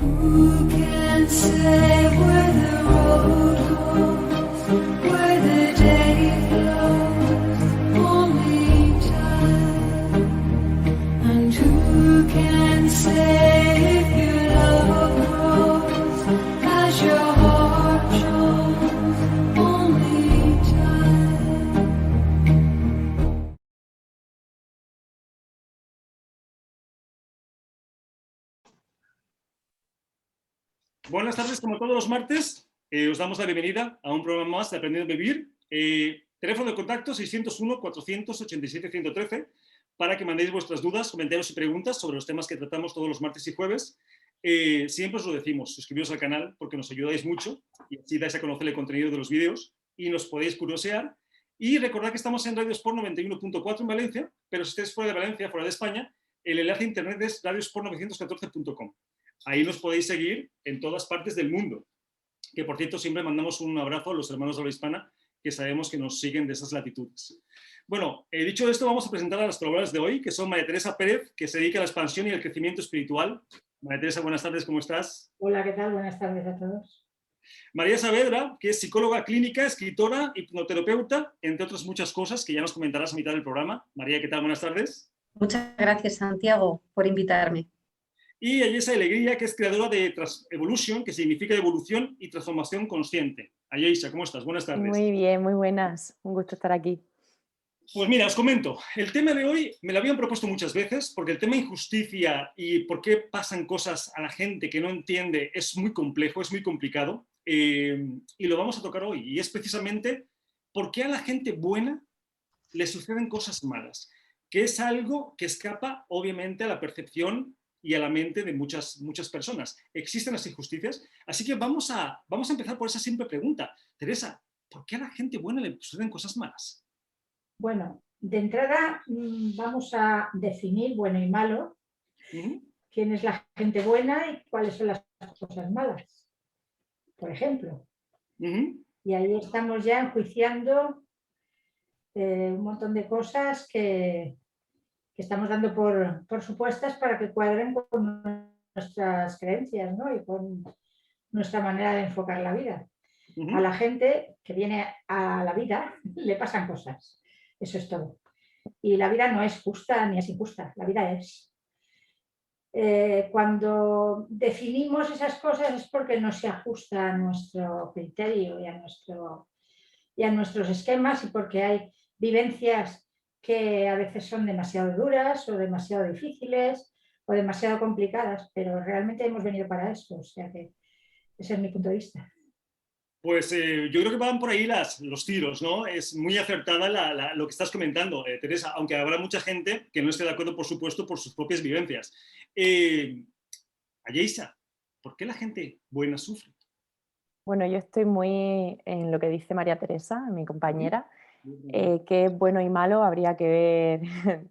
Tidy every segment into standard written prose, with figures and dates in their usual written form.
Who can say where the road goes, where the day flows? Only time. And who can say if your love grows as your heart shows? Only time. Buenas tardes, como todos los martes, os damos la bienvenida a un programa más de Aprendiendo a Vivir. Teléfono de contacto 601-487-113 para que mandéis vuestras dudas, comentarios y preguntas sobre los temas que tratamos todos los martes y jueves. Siempre os lo decimos, suscribiros al canal porque nos ayudáis mucho y así dais a conocer el contenido de los vídeos y nos podéis curiosear. Y recordad que estamos en Radio Sport 91.4 en Valencia, pero si estáis fuera de Valencia, fuera de España, el enlace a internet es radiosport914.com. Ahí nos podéis seguir en todas partes del mundo. Que, por cierto, siempre mandamos un abrazo a los hermanos de habla hispana que sabemos que nos siguen de esas latitudes. Bueno, dicho esto, vamos a presentar a las colaboradoras de hoy, que son María Teresa Pérez, que se dedica a la expansión y al crecimiento espiritual. María Teresa, buenas tardes, ¿cómo estás? Hola, ¿qué tal? Buenas tardes a todos. María Saavedra, que es psicóloga clínica, escritora, hipnoterapeuta, entre otras muchas cosas que ya nos comentarás a mitad del programa. María, ¿qué tal? Buenas tardes. Muchas gracias, Santiago, por invitarme. Y Ayesa Alegría, que es creadora de Evolution, que significa evolución y transformación consciente. Ayesa, ¿cómo estás? Buenas tardes. Muy bien, muy buenas. Un gusto estar aquí. Pues mira, os comento. El tema de hoy me lo habían propuesto muchas veces, porque el tema injusticia y por qué pasan cosas a la gente que no entiende es muy complejo, es muy complicado, y lo vamos a tocar hoy. Y es precisamente por qué a la gente buena le suceden cosas malas, que es algo que escapa, obviamente, a la percepción y a la mente de muchas personas. Existen las injusticias, así que vamos a empezar por esa simple pregunta. Teresa, ¿por qué a la gente buena le suceden cosas malas? Bueno, de entrada vamos a definir bueno y malo, quién es la gente buena y cuáles son las cosas malas, por ejemplo. Y ahí estamos ya enjuiciando un montón de cosas que estamos dando por supuestas para que cuadren con nuestras creencias, ¿no? Y con nuestra manera de enfocar la vida. A la gente que viene a la vida le pasan cosas, eso es todo. Y la vida no es justa ni es injusta, la vida es. Cuando definimos esas cosas es porque no se ajusta a nuestro criterio y a nuestros esquemas y porque hay vivencias que a veces son demasiado duras o demasiado difíciles o demasiado complicadas, pero realmente hemos venido para eso, o sea que ese es mi punto de vista. Pues yo creo que van por ahí los tiros, ¿no? Es muy acertada lo que estás comentando, Teresa, aunque habrá mucha gente que no esté de acuerdo, por supuesto, por sus propias vivencias. Ayesa, ¿por qué la gente buena sufre? Bueno, yo estoy muy en lo que dice María Teresa, mi compañera, que es bueno y malo habría que ver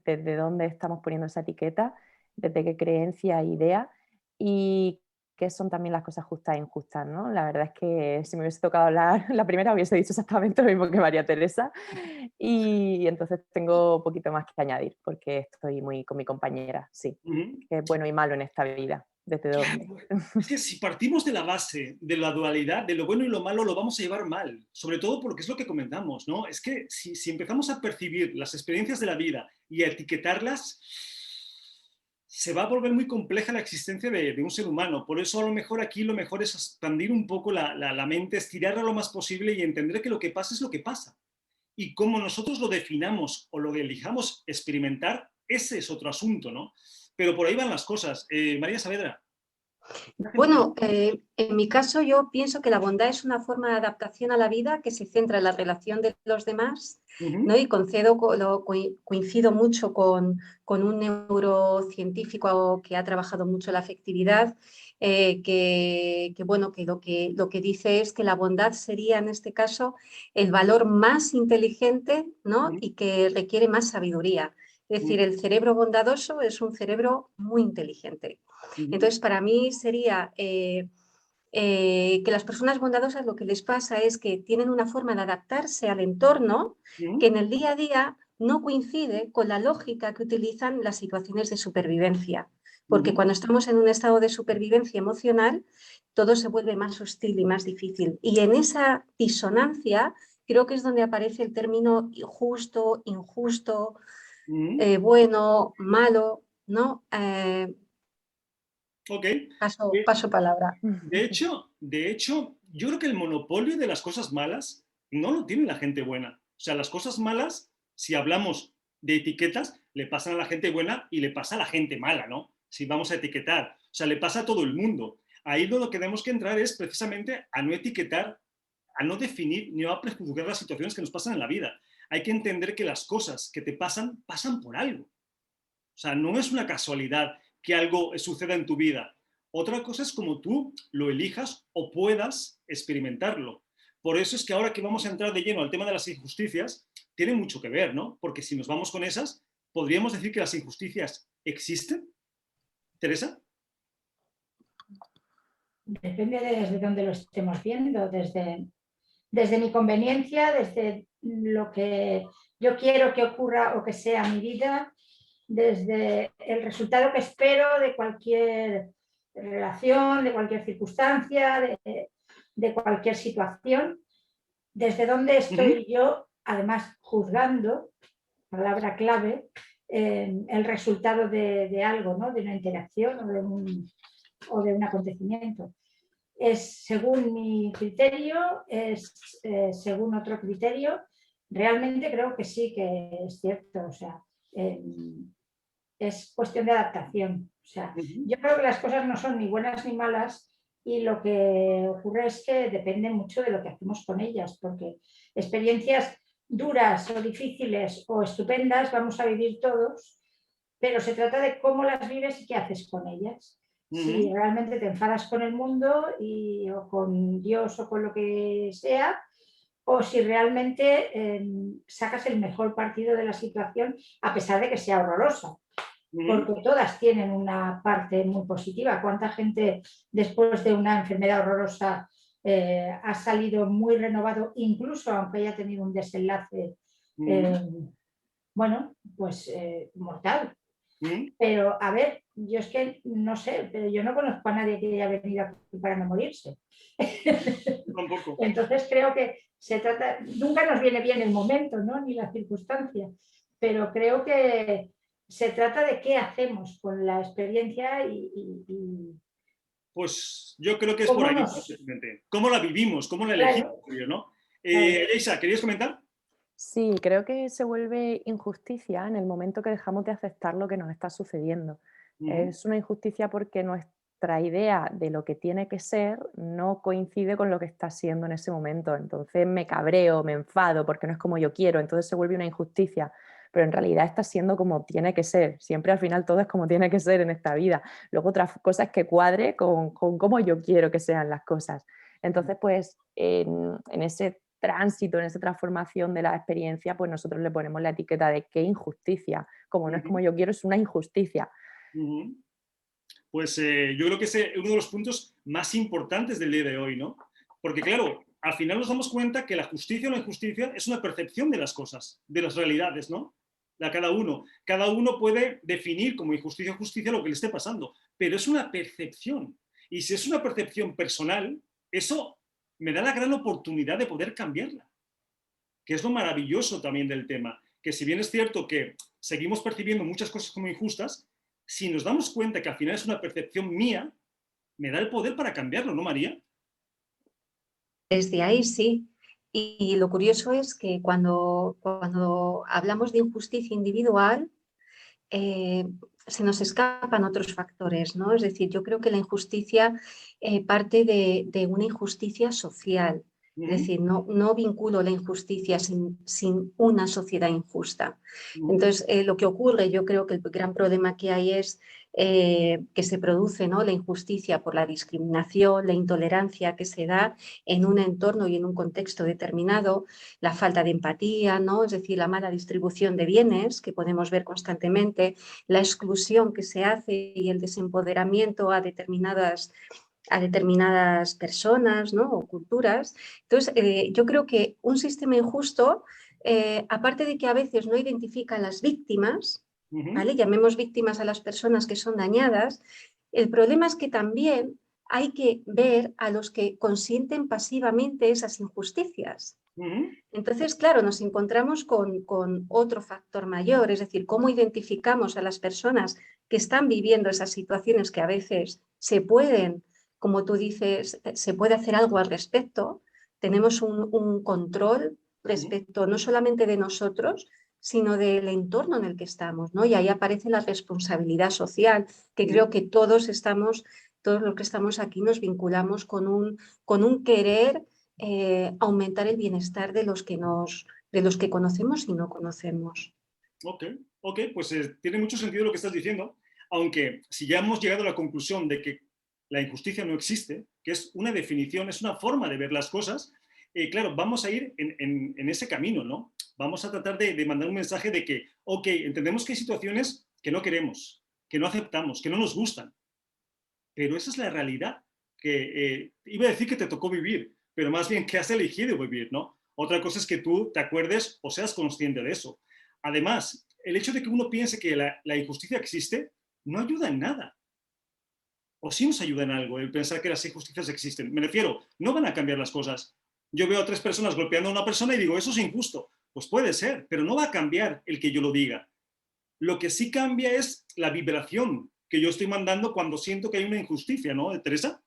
desde dónde estamos poniendo esa etiqueta, desde qué creencia e idea y qué son también las cosas justas e injustas, ¿no? La verdad es que si me hubiese tocado hablar la primera hubiese dicho exactamente lo mismo que María Teresa y entonces tengo un poquito más que añadir porque estoy muy con mi compañera, sí, que es bueno y malo en esta vida. ¿Desde dónde? Es que si partimos de la base de la dualidad, de lo bueno y lo malo, lo vamos a llevar mal. Sobre todo porque es lo que comentamos, ¿no? Es que si empezamos a percibir las experiencias de la vida y a etiquetarlas, se va a volver muy compleja la existencia de un ser humano. Por eso a lo mejor aquí lo mejor es expandir un poco la mente, estirarla lo más posible y entender que lo que pasa es lo que pasa. Y como nosotros lo definamos o lo elijamos experimentar, ese es otro asunto, ¿no? Pero por ahí van las cosas. María Saavedra. Bueno, en mi caso yo pienso que la bondad es una forma de adaptación a la vida que se centra en la relación de los demás, ¿no? Y coincido mucho con un neurocientífico que ha trabajado mucho la afectividad, que lo que dice es que la bondad sería en este caso el valor más inteligente, ¿no? Y que requiere más sabiduría. Es decir, el cerebro bondadoso es un cerebro muy inteligente. Entonces, para mí sería que las personas bondadosas lo que les pasa es que tienen una forma de adaptarse al entorno que en el día a día no coincide con la lógica que utilizan las situaciones de supervivencia. porque cuando estamos en un estado de supervivencia emocional, todo se vuelve más hostil y más difícil. Y en esa disonancia creo que es donde aparece el término justo, injusto, bueno, malo, ¿no? Ok. Paso palabra. De hecho, yo creo que el monopolio de las cosas malas no lo tiene la gente buena. O sea, las cosas malas, si hablamos de etiquetas, le pasan a la gente buena y le pasa a la gente mala, ¿no? Si vamos a etiquetar. O sea, le pasa a todo el mundo. Ahí lo que tenemos que entrar es precisamente a no etiquetar, a no definir ni a prejuzgar las situaciones que nos pasan en la vida. Hay que entender que las cosas que te pasan, pasan por algo. O sea, no es una casualidad que algo suceda en tu vida. Otra cosa es como tú lo elijas o puedas experimentarlo. Por eso es que ahora que vamos a entrar de lleno al tema de las injusticias, tiene mucho que ver, ¿no? Porque si nos vamos con esas, ¿podríamos decir que las injusticias existen? ¿Teresa? Depende de desde dónde lo estemos viendo, desde mi conveniencia, desde lo que yo quiero que ocurra o que sea mi vida, desde el resultado que espero de cualquier relación, de cualquier circunstancia, de cualquier situación, desde dónde estoy yo, además juzgando, palabra clave, el resultado de algo, ¿no? De una interacción o de un acontecimiento. Es según mi criterio, es según otro criterio. Realmente creo que sí, que es cierto. O sea, es cuestión de adaptación. O sea, yo creo que las cosas no son ni buenas ni malas y lo que ocurre es que depende mucho de lo que hacemos con ellas, porque experiencias duras o difíciles o estupendas vamos a vivir todos, pero se trata de cómo las vives y qué haces con ellas. Si realmente te enfadas con el mundo o con Dios o con lo que sea, o si realmente sacas el mejor partido de la situación a pesar de que sea horrorosa. Porque todas tienen una parte muy positiva. ¿Cuánta gente después de una enfermedad horrorosa ha salido muy renovado, incluso aunque haya tenido un desenlace, bueno, pues mortal? Pero, a ver, yo es que no sé, pero yo no conozco a nadie que haya venido aquí para no morirse. Tampoco. Entonces creo que se trata, nunca nos viene bien el momento, ¿no? Ni la circunstancia, pero creo que se trata de qué hacemos con la experiencia Pues yo creo que es por ahí. ¿Cómo la vivimos? ¿Cómo la elegimos? Claro. ¿No? Elisa, ¿querías comentar? Sí, creo que se vuelve injusticia en el momento que dejamos de aceptar lo que nos está sucediendo. Es una injusticia porque nuestra idea de lo que tiene que ser no coincide con lo que está siendo en ese momento. Entonces me cabreo, me enfado porque no es como yo quiero, entonces se vuelve una injusticia. Pero en realidad está siendo como tiene que ser. Siempre al final todo es como tiene que ser en esta vida. Luego otra cosa es que cuadre con cómo yo quiero que sean las cosas. Entonces, pues en ese tránsito, en esa transformación de la experiencia, pues nosotros le ponemos la etiqueta de qué injusticia. Como no es como yo quiero, es una injusticia. Pues yo creo que es uno de los puntos más importantes del día de hoy, ¿no? Porque claro, al final nos damos cuenta que la justicia o la injusticia es una percepción de las cosas, de las realidades, ¿no? De cada uno. Cada uno puede definir como injusticia o justicia lo que le esté pasando, pero es una percepción. Y si es una percepción personal, eso me da la gran oportunidad de poder cambiarla, que es lo maravilloso también del tema, que si bien es cierto que seguimos percibiendo muchas cosas como injustas, si nos damos cuenta que al final es una percepción mía, me da el poder para cambiarlo, ¿no, María? Desde ahí sí. Y lo curioso es que cuando hablamos de injusticia individual, se nos escapan otros factores, ¿no? Es decir, yo creo que la injusticia parte de una injusticia social. Es decir, no vinculo la injusticia sin una sociedad injusta. Entonces, lo que ocurre, yo creo que el gran problema que hay es que se produce, ¿no? La injusticia por la discriminación, la intolerancia que se da en un entorno y en un contexto determinado, la falta de empatía, ¿no? Es decir, la mala distribución de bienes que podemos ver constantemente, la exclusión que se hace y el desempoderamiento a determinadas personas, ¿no? O culturas. Entonces, yo creo que un sistema injusto, aparte de que a veces no identifica a las víctimas, ¿vale? Llamemos víctimas a las personas que son dañadas. El problema es que también hay que ver a los que consienten pasivamente esas injusticias. Entonces, claro, nos encontramos con otro factor mayor, es decir, cómo identificamos a las personas que están viviendo esas situaciones que a veces se pueden, como tú dices, se puede hacer algo al respecto. Tenemos un control respecto no solamente de nosotros, sino del entorno en el que estamos, ¿no? Y ahí aparece la responsabilidad social, que creo que todos los que estamos aquí nos vinculamos con un querer aumentar el bienestar de los que conocemos y no conocemos. Ok, pues tiene mucho sentido lo que estás diciendo, aunque si ya hemos llegado a la conclusión de que la injusticia no existe, que es una definición, es una forma de ver las cosas, claro, vamos a ir en ese camino, ¿no? Vamos a tratar de mandar un mensaje de que, ok, entendemos que hay situaciones que no queremos, que no aceptamos, que no nos gustan, pero esa es la realidad que iba a decir que te tocó vivir, pero más bien que has elegido vivir, ¿no? Otra cosa es que tú te acuerdes o seas consciente de eso. Además, el hecho de que uno piense que la injusticia existe no ayuda en nada. O sí nos ayuda en algo el pensar que las injusticias existen. Me refiero, no van a cambiar las cosas. Yo veo a 3 personas golpeando a una persona y digo, eso es injusto. Pues puede ser, pero no va a cambiar el que yo lo diga. Lo que sí cambia es la vibración que yo estoy mandando cuando siento que hay una injusticia, ¿no, Teresa?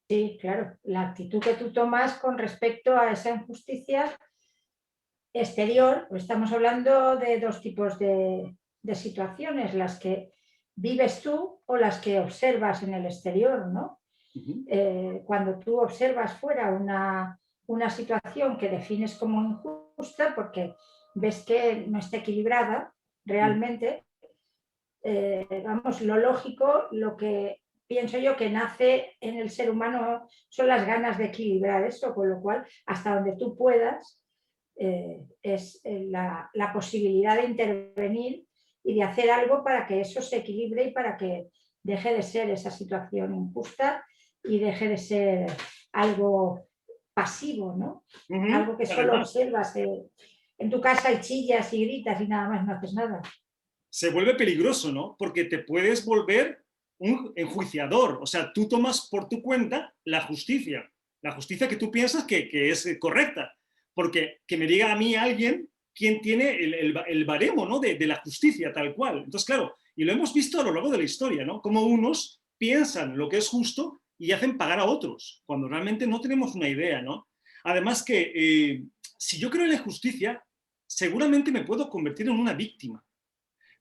Sí, claro. La actitud que tú tomas con respecto a esa injusticia exterior, pues estamos hablando de 2 tipos de situaciones, las que vives tú o las que observas en el exterior, ¿no? Cuando tú observas fuera una situación que defines como injusta porque ves que no está equilibrada realmente, vamos, lo lógico, lo que pienso yo que nace en el ser humano son las ganas de equilibrar esto, con lo cual hasta donde tú puedas es la posibilidad de intervenir y de hacer algo para que eso se equilibre y para que deje de ser esa situación injusta y deje de ser algo pasivo, ¿no? Algo que solo observas en tu casa y chillas y gritas y nada más, no haces nada. Se vuelve peligroso, ¿no? Porque te puedes volver un enjuiciador. O sea, tú tomas por tu cuenta la justicia que tú piensas que es correcta. Porque que me diga a mí alguien quién tiene el baremo, ¿no? de la justicia tal cual. Entonces, claro, y lo hemos visto a lo largo de la historia, ¿no? Como unos piensan lo que es justo y hacen pagar a otros, cuando realmente no tenemos una idea, ¿no? Además que si yo creo en la justicia, seguramente me puedo convertir en una víctima.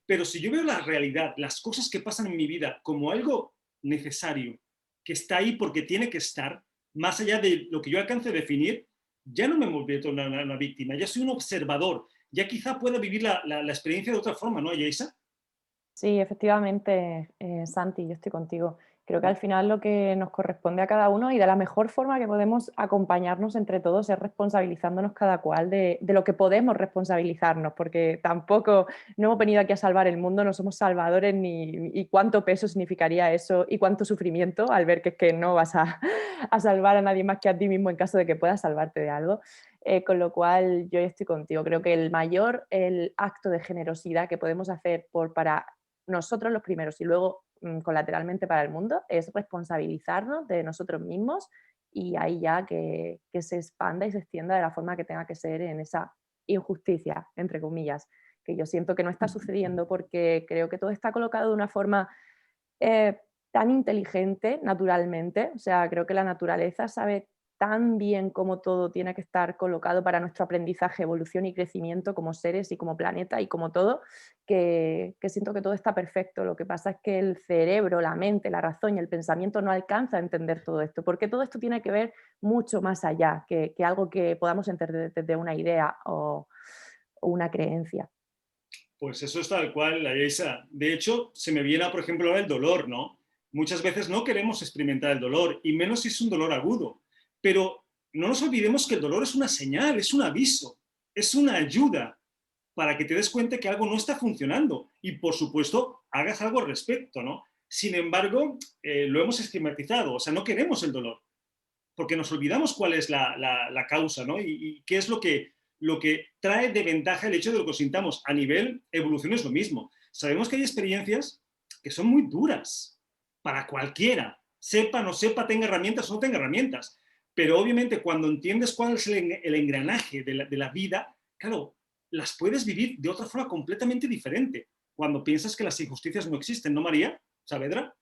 Pero si yo veo la realidad, las cosas que pasan en mi vida como algo necesario, que está ahí porque tiene que estar, más allá de lo que yo alcance a definir, ya no me convierto en una víctima, ya soy un observador, ya quizá pueda vivir la experiencia de otra forma, ¿no, Yeisa? Sí, efectivamente, Santi, yo estoy contigo. Creo que al final lo que nos corresponde a cada uno y de la mejor forma que podemos acompañarnos entre todos es responsabilizándonos cada cual de lo que podemos responsabilizarnos, porque tampoco no hemos venido aquí a salvar el mundo, no somos salvadores y cuánto peso significaría eso y cuánto sufrimiento al ver que es que no vas a salvar a nadie más que a ti mismo en caso de que puedas salvarte de algo. Con lo cual yo estoy contigo. Creo que el acto de generosidad que podemos hacer para nosotros los primeros y luego colateralmente para el mundo es responsabilizarnos de nosotros mismos y ahí ya que se expanda y se extienda de la forma que tenga que ser en esa injusticia, entre comillas, que yo siento que no está sucediendo porque creo que todo está colocado de una forma tan inteligente naturalmente, o sea, creo que la naturaleza sabe tan bien cómo todo tiene que estar colocado para nuestro aprendizaje, evolución y crecimiento como seres y como planeta y como todo, que siento que todo está perfecto. Lo que pasa es que el cerebro, la mente, la razón y el pensamiento no alcanza a entender todo esto, porque todo esto tiene que ver mucho más allá que algo que podamos entender desde una idea o una creencia. Pues eso es tal cual, la Yeisa. De hecho, se me viene, por ejemplo, el dolor, ¿no? Muchas veces no queremos experimentar el dolor, y menos si es un dolor agudo. Pero no nos olvidemos que el dolor es una señal, es un aviso, es una ayuda para que te des cuenta que algo no está funcionando y, por supuesto, hagas algo al respecto, ¿no? Sin embargo, lo hemos estigmatizado, o sea, no queremos el dolor, porque nos olvidamos cuál es la causa, ¿no? Y qué es lo que lo que trae de ventaja el hecho de lo que sintamos. A nivel evolución es lo mismo. Sabemos que hay experiencias que son muy duras para cualquiera, sepa, no sepa, tenga herramientas o no tenga herramientas. Pero obviamente cuando entiendes cuál es el engranaje de la vida, claro, las puedes vivir de otra forma completamente diferente. Cuando piensas que las injusticias no existen, ¿no, María Saavedra?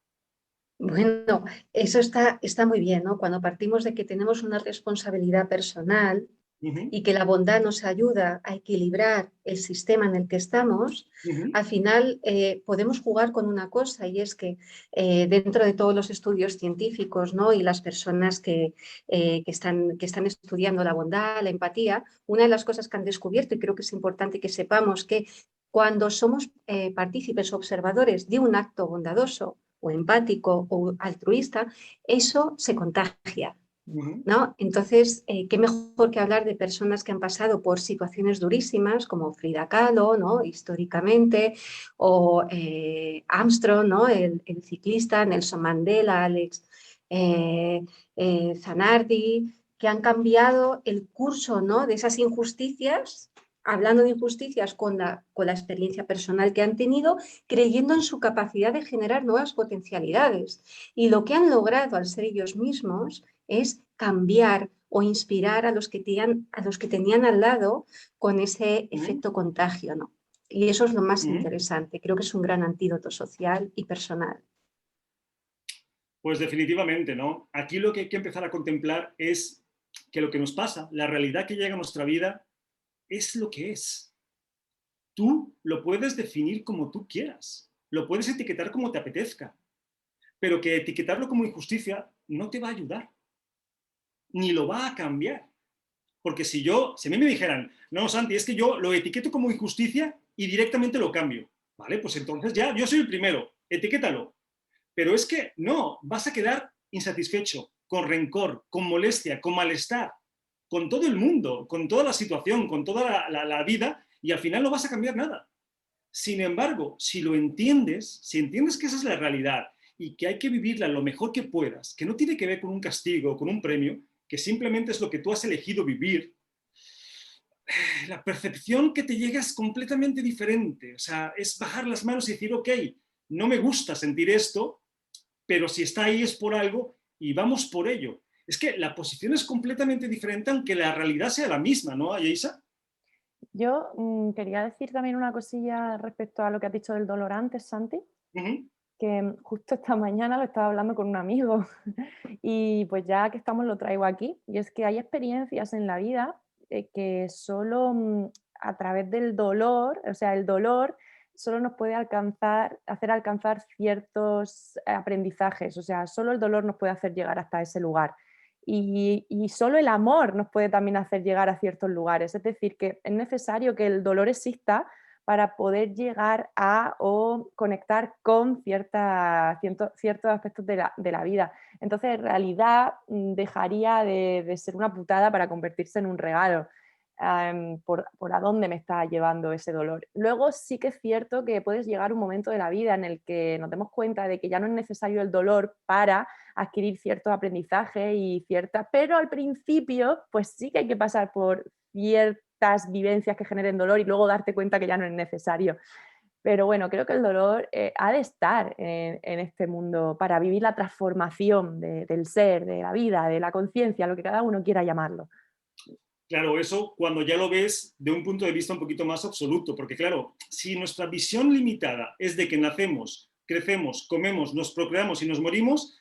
Bueno, eso está muy bien, ¿no? Cuando partimos de que tenemos una responsabilidad personal y que la bondad nos ayuda a equilibrar el sistema en el que estamos, al final podemos jugar con una cosa, y es que dentro de todos los estudios científicos, ¿no? Y las personas que están estudiando la bondad, la empatía, una de las cosas que han descubierto, y creo que es importante que sepamos, que cuando somos partícipes observadores de un acto bondadoso o empático o altruista, eso se contagia, ¿no? Entonces, qué mejor que hablar de personas que han pasado por situaciones durísimas, como Frida Kahlo, ¿no? Históricamente, o Armstrong, ¿no? El ciclista, Nelson Mandela, Alex Zanardi, que han cambiado el curso, ¿no? De esas injusticias, hablando de injusticias con la experiencia personal que han tenido, creyendo en su capacidad de generar nuevas potencialidades. Y lo que han logrado al ser ellos mismos es cambiar o inspirar a los que tenían al lado con ese efecto contagio, ¿no? Y eso es lo más interesante. Creo que es un gran antídoto social y personal. Pues definitivamente, ¿no? Aquí lo que hay que empezar a contemplar es que lo que nos pasa, la realidad que llega a nuestra vida, es lo que es. Tú lo puedes definir como tú quieras, lo puedes etiquetar como te apetezca, pero que etiquetarlo como injusticia no te va a ayudar, ni lo va a cambiar. Porque si a mí me dijeran, no, Santi, es que yo lo etiqueto como injusticia y directamente lo cambio, ¿vale? Pues entonces ya, yo soy el primero, etiquétalo. Pero es que no, vas a quedar insatisfecho, con rencor, con molestia, con malestar, con todo el mundo, con toda la situación, con toda la vida, y al final no vas a cambiar nada. Sin embargo, si lo entiendes, si entiendes que esa es la realidad y que hay que vivirla lo mejor que puedas, que no tiene que ver con un castigo o con un premio, que simplemente es lo que tú has elegido vivir, la percepción que te llega es completamente diferente. O sea, es bajar las manos y decir, ok, no me gusta sentir esto, pero si está ahí es por algo y vamos por ello. Es que la posición es completamente diferente, aunque la realidad sea la misma, ¿no, Ayesa? Yo quería decir también una cosilla respecto a lo que has dicho del dolor antes, Santi, que justo esta mañana lo estaba hablando con un amigo y pues ya que estamos lo traigo aquí, y es que hay experiencias en la vida que solo a través del dolor, o sea, el dolor solo nos puede hacer alcanzar ciertos aprendizajes, o sea, solo el dolor nos puede hacer llegar hasta ese lugar. Y solo el amor nos puede también hacer llegar a ciertos lugares. Es decir, que es necesario que el dolor exista para poder llegar a o conectar con ciertos aspectos de la vida. Entonces, en realidad, dejaría de ser una putada para convertirse en un regalo. Por a dónde me está llevando ese dolor. Luego sí que es cierto que puedes llegar un momento de la vida en el que nos demos cuenta de que ya no es necesario el dolor para adquirir ciertos aprendizajes y pero al principio pues sí que hay que pasar por ciertas vivencias que generen dolor y luego darte cuenta que ya no es necesario. Pero bueno, creo que el dolor ha de estar en este mundo para vivir la transformación del ser, de la vida, de la conciencia, lo que cada uno quiera llamarlo. Claro, eso cuando ya lo ves de un punto de vista un poquito más absoluto, porque claro, si nuestra visión limitada es de que nacemos, crecemos, comemos, nos procreamos y nos morimos,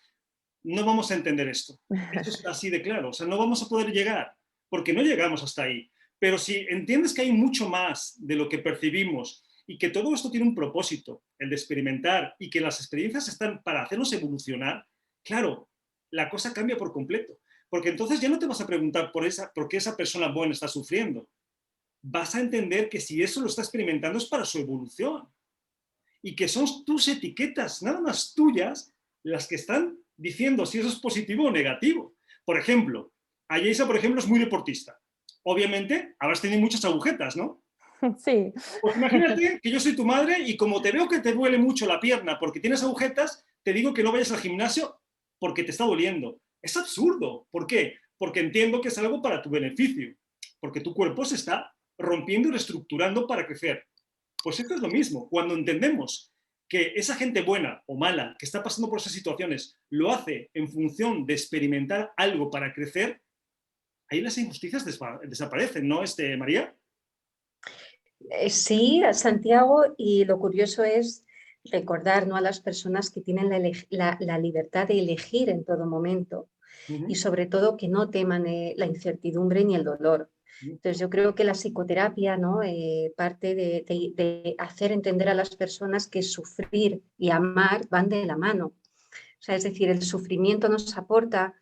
no vamos a entender esto. Esto es así de claro, o sea, no vamos a poder llegar, porque no llegamos hasta ahí. Pero si entiendes que hay mucho más de lo que percibimos y que todo esto tiene un propósito, el de experimentar, y que las experiencias están para hacernos evolucionar, claro, la cosa cambia por completo. Porque entonces ya no te vas a preguntar por qué esa persona buena está sufriendo. Vas a entender que si eso lo está experimentando es para su evolución. Y que son tus etiquetas, nada más tuyas, las que están diciendo si eso es positivo o negativo. Por ejemplo, Ayesa, por ejemplo, es muy deportista. Obviamente, habrás tenido muchas agujetas, ¿no? Sí. Pues imagínate que yo soy tu madre y como te veo que te duele mucho la pierna porque tienes agujetas, te digo que no vayas al gimnasio porque te está doliendo. Es absurdo. ¿Por qué? Porque entiendo que es algo para tu beneficio, porque tu cuerpo se está rompiendo y reestructurando para crecer. Pues esto es lo mismo. Cuando entendemos que esa gente buena o mala que está pasando por esas situaciones lo hace en función de experimentar algo para crecer, ahí las injusticias desaparecen, ¿no, María? Sí, Santiago, y lo curioso es recordar, ¿no?, a las personas que tienen la libertad de elegir en todo momento y sobre todo que no teman la incertidumbre ni el dolor. Entonces yo creo que la psicoterapia, ¿no?, parte de hacer entender a las personas que sufrir y amar van de la mano. O sea, es decir, el sufrimiento nos aporta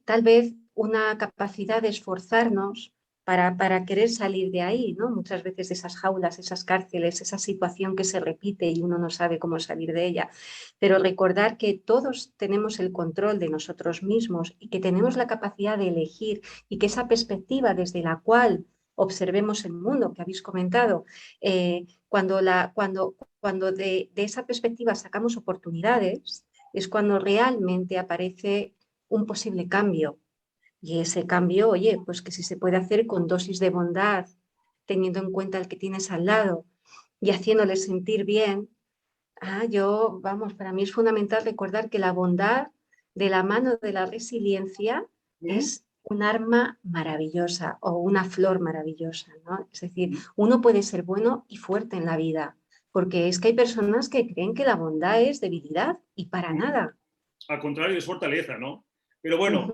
tal vez una capacidad de esforzarnos para querer salir de ahí, ¿no? Muchas veces esas jaulas, esas cárceles, esa situación que se repite y uno no sabe cómo salir de ella. Pero recordar que todos tenemos el control de nosotros mismos y que tenemos la capacidad de elegir y que esa perspectiva desde la cual observemos el mundo que habéis comentado, cuando de esa perspectiva sacamos oportunidades, es cuando realmente aparece un posible cambio. Y ese cambio, oye, pues que si se puede hacer con dosis de bondad, teniendo en cuenta al que tienes al lado y haciéndole sentir bien, para mí es fundamental recordar que la bondad de la mano de la resiliencia es un arma maravillosa o una flor maravillosa, ¿no? Es decir, uno puede ser bueno y fuerte en la vida, porque es que hay personas que creen que la bondad es debilidad y para nada. Al contrario, es fortaleza, ¿no? Pero bueno,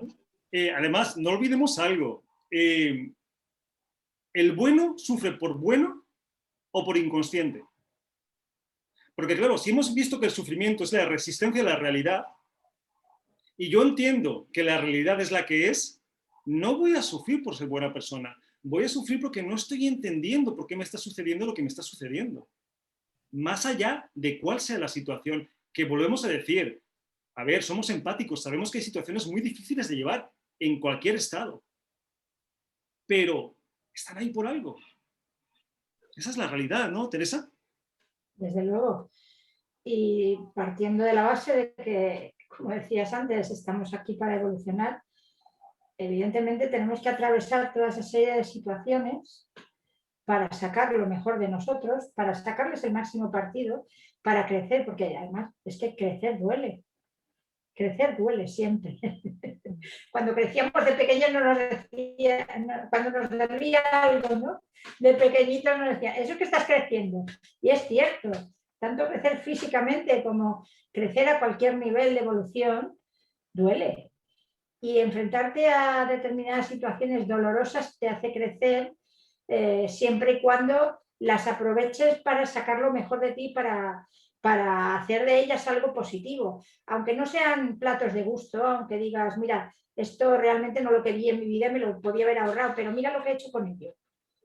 además, no olvidemos algo. ¿El bueno sufre por bueno o por inconsciente? Porque claro, si hemos visto que el sufrimiento es la resistencia a la realidad, y yo entiendo que la realidad es la que es, no voy a sufrir por ser buena persona. Voy a sufrir porque no estoy entendiendo por qué me está sucediendo lo que me está sucediendo. Más allá de cuál sea la situación, que volvemos a decir, a ver, somos empáticos, sabemos que hay situaciones muy difíciles de llevar en cualquier estado, pero están ahí por algo. Esa es la realidad, ¿no, Teresa? Desde luego. Y partiendo de la base de que, como decías antes, estamos aquí para evolucionar, evidentemente tenemos que atravesar toda esa serie de situaciones para sacar lo mejor de nosotros, para sacarles el máximo partido, para crecer, porque además es que crecer duele. Crecer duele siempre. Cuando crecíamos de pequeños no nos decía, cuando nos dolía algo, ¿no? De pequeñitos nos decía, eso que estás creciendo. Y es cierto, tanto crecer físicamente como crecer a cualquier nivel de evolución duele. Y enfrentarte a determinadas situaciones dolorosas te hace crecer siempre y cuando las aproveches para sacar lo mejor de ti, para hacer de ellas algo positivo. Aunque no sean platos de gusto, aunque digas, mira, esto realmente no lo quería en mi vida, me lo podía haber ahorrado, pero mira lo que he hecho con ello.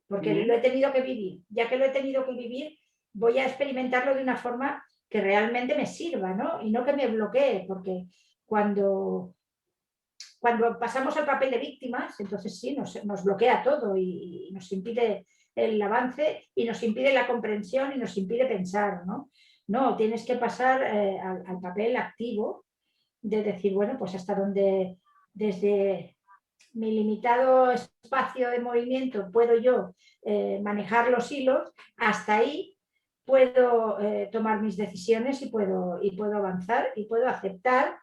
Porque lo he tenido que vivir. Ya que lo he tenido que vivir, voy a experimentarlo de una forma que realmente me sirva, ¿no? Y no que me bloquee, porque cuando pasamos al papel de víctimas, entonces sí, nos bloquea todo y nos impide el avance y nos impide la comprensión y nos impide pensar, ¿no? No, tienes que pasar al papel activo de decir, bueno, pues hasta donde desde mi limitado espacio de movimiento puedo yo manejar los hilos, hasta ahí puedo tomar mis decisiones y puedo avanzar y puedo aceptar,